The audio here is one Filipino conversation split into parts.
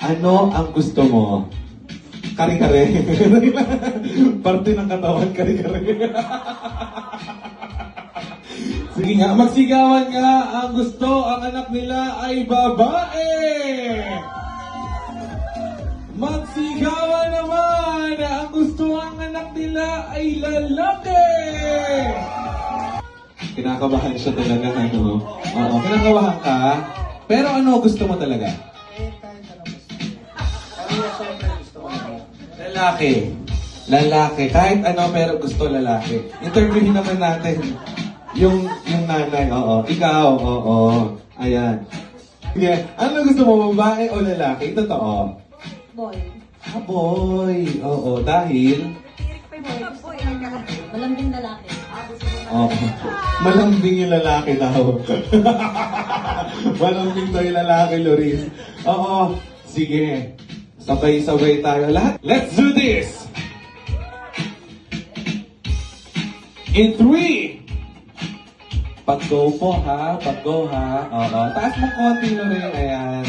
Ano ang gusto mo? Kare-kare. Parte ng katawan, kare-kare. Sige nga, magsigawan nga. Ang gusto, ang anak nila ay babae. Magsigawan naman. Ang gusto, ang anak nila ay lalaki. Kinakabahan siya talaga, ano? Oo, kinakabahan ka. Pero ano gusto mo talaga? Lalaki. Lalaki. Kahit ano, pero gusto lalaki. Interviewin naman natin. Yung nanay, oo. Ikaw, oo. Ayan. Sige. Ano gusto mo, babae o lalaki? Totoo. Boy. Ah, boy. Oo, dahil? Boy. Malambing lalaki. Oo. Malambing yung lalaki daw. Malambing daw yung lalaki, Loris. Oo. Sige. Sabay-sabay tayo lahat. Let's do this! In 3! Pag-go po ha. Pag-go ha. Oo. Taas mo konti na rin. Ayan.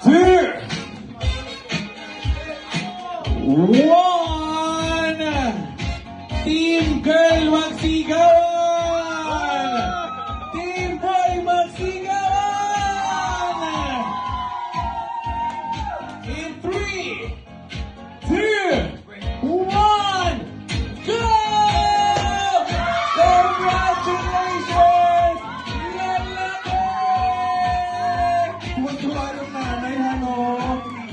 2! 1! Team Girl, magsigawan! Team Boy, magsigawan! In 3, 2, 1, go! Congratulations! Lalaki! Tuwa-tuwa yung nanay, ano?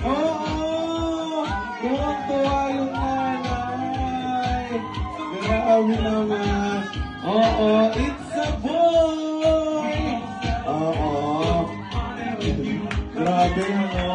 Oo! Tuwa-tuwa yung nanay! Grabe naman! Oo, it's a boy! Oo. Grabe, ano?